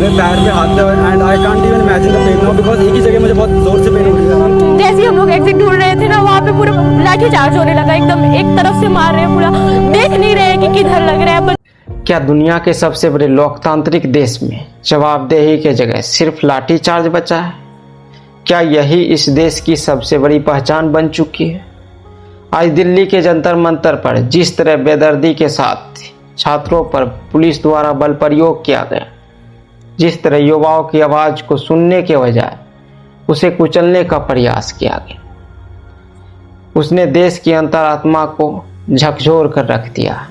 मेरे पैर पे हाथ पे and I can't even imagine the pain now because एक ही जगह मुझे बहुत जोर से पेन हो रही है। जैसे ही हम लोग एग्जिट ढूंढ रहे थे ना, वहाँ पे पूरा लाठी चार्ज होने लगा, एकदम एक तरफ से मार रहे हैं, पूरा देख नहीं रहे कि किधर लग रहा है। क्या दुनिया के सबसे बड़े लोकतांत्रिक देश में जवाबदेही के जगह सिर्फ लाठी चार्ज बचा है? क्या यही इस देश की सबसे बड़ी पहचान बन चुकी है? आज दिल्ली के जंतर मंतर पर जिस तरह बेदर्दी के साथ छात्रों पर पुलिस द्वारा बल प्रयोग किया गया, जिस तरह युवाओं की आवाज को सुनने के बजाय उसे कुचलने का प्रयास किया गया, उसने देश की अंतरात्मा को झकझोर कर रख दिया।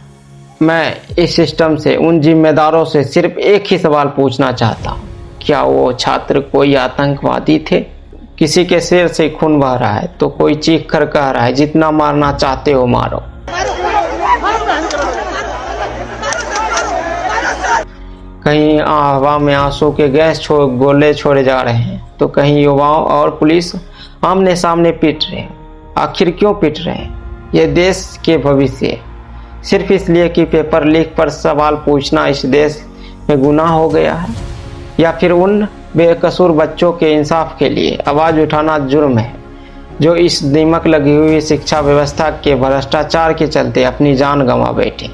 मैं इस सिस्टम से, उन जिम्मेदारों से सिर्फ एक ही सवाल पूछना चाहता हूँ, क्या वो छात्र कोई आतंकवादी थे? किसी के सिर से खून बह रहा है तो कोई चीख कर कह रहा है जितना मारना चाहते हो मारो। कहीं हवा में आंसू के गैस गोले छोड़े जा रहे हैं तो कहीं युवाओं और पुलिस आमने सामने पीट रहे हैं। आखिर क्यों पीट रहे हैं? ये देश के भविष्य सिर्फ इसलिए कि पेपर लीक पर सवाल पूछना इस देश में गुनाह हो गया है, या फिर उन बेकसूर बच्चों के इंसाफ के लिए आवाज उठाना जुर्म है जो इस दीमक लगी हुई शिक्षा व्यवस्था के भ्रष्टाचार के चलते अपनी जान गंवा बैठे।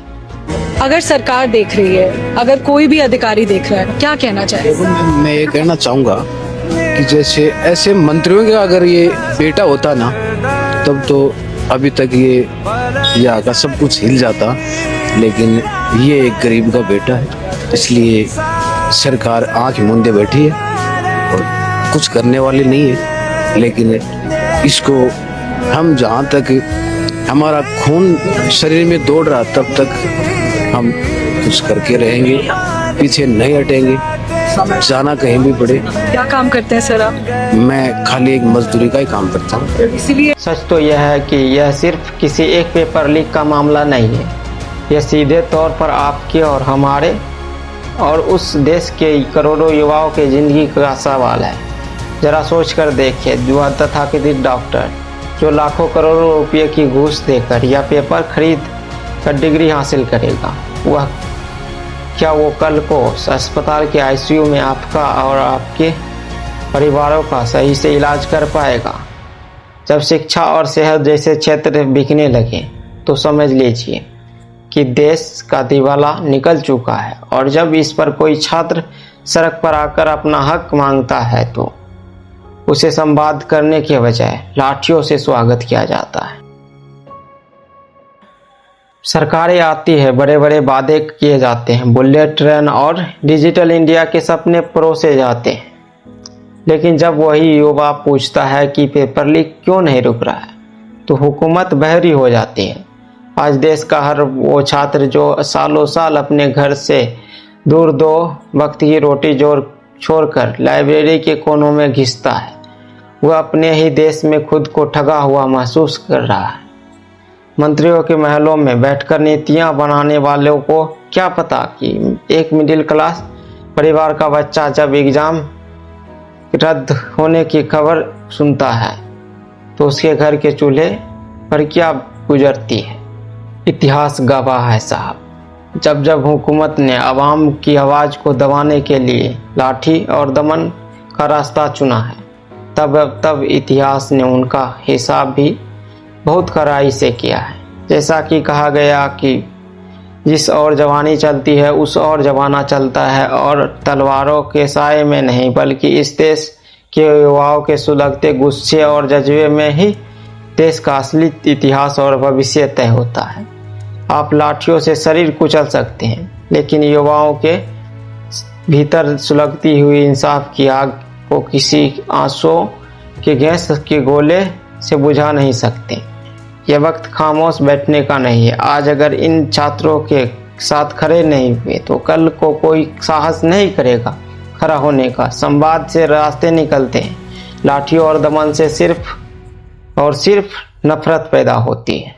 अगर सरकार देख रही है, अगर कोई भी अधिकारी देख रहा है, क्या कहना चाहेगा? मैं ये कहना चाहूँगा कि जैसे ऐसे मंत्रियों का अगर ये बेटा होता ना, तब तो अभी तक ये यहाँ का सब कुछ हिल जाता, लेकिन ये एक गरीब का बेटा है, इसलिए सरकार आँख मूंदे बैठी है और कुछ करने वाली नहीं है। लेकिन इसको हम जहाँ तक हमारा खून शरीर में दौड़ रहा, तब तक हम कुछ करके रहेंगे, पीछे नहीं हटेंगे, जाना कहीं भी पड़े। क्या काम करते हैं सर आप? मैं खाली एक मजदूरी का ही काम करता हूँ। इसीलिए सच तो यह है कि यह सिर्फ किसी एक पेपर लीक का मामला नहीं है, यह सीधे तौर पर आपके और हमारे और उस देश के करोड़ों युवाओं के जिंदगी का सवाल है। जरा सोच कर देखिए, जो तथाकथित डॉक्टर जो लाखों करोड़ों रुपये की घूस देकर या पेपर खरीद कर डिग्री हासिल करेगा, वह क्या वो कल को अस्पताल के आईसीयू में आपका और आपके परिवारों का सही से इलाज कर पाएगा? जब शिक्षा और सेहत जैसे क्षेत्र बिकने लगे तो समझ लीजिए कि देश का दिवाला निकल चुका है। और जब इस पर कोई छात्र सड़क पर आकर अपना हक मांगता है तो उसे संवाद करने के बजाय लाठियों से स्वागत किया जाता है। सरकारें आती है, बड़े बड़े वादे किए जाते हैं, बुलेट ट्रेन और डिजिटल इंडिया के सपने परोसे जाते हैं, लेकिन जब वही युवा पूछता है कि पेपर लीक क्यों नहीं रुक रहा है तो हुकूमत बहरी हो जाती है। आज देश का हर वो छात्र जो सालों साल अपने घर से दूर 2 वक्त की रोटी छोड़कर लाइब्रेरी के कोनों में घिसता है, वह अपने ही देश में खुद को ठगा हुआ महसूस कर रहा है। मंत्रियों के महलों में बैठकर नीतियां बनाने वालों को क्या पता कि एक मिडिल क्लास परिवार का बच्चा जब एग्जाम रद्द होने की खबर सुनता है तो उसके घर के चूल्हे पर क्या गुजरती है। इतिहास गवाह है साहब, जब जब हुकूमत ने आवाम की आवाज़ को दबाने के लिए लाठी और दमन का रास्ता चुना है, तब इतिहास ने उनका हिसाब भी बहुत कड़ाई से किया है। जैसा कि कहा गया कि जिस ओर जवानी चलती है उस ओर जमाना चलता है, और तलवारों के साए में नहीं बल्कि इस देश के युवाओं के सुलगते गुस्से और जज्बे में ही देश का असली इतिहास और भविष्य तय होता है। आप लाठियों से शरीर कुचल सकते हैं, लेकिन युवाओं के भीतर सुलगती हुई इंसाफ की आग को किसी आंसुओं के गैस के गोले से बुझा नहीं सकते। यह वक्त खामोश बैठने का नहीं है। आज अगर इन छात्रों के साथ खड़े नहीं हुए तो कल को कोई साहस नहीं करेगा खड़ा होने का। संवाद से रास्ते निकलते हैं, लाठियों और दमन से सिर्फ और सिर्फ नफरत पैदा होती है।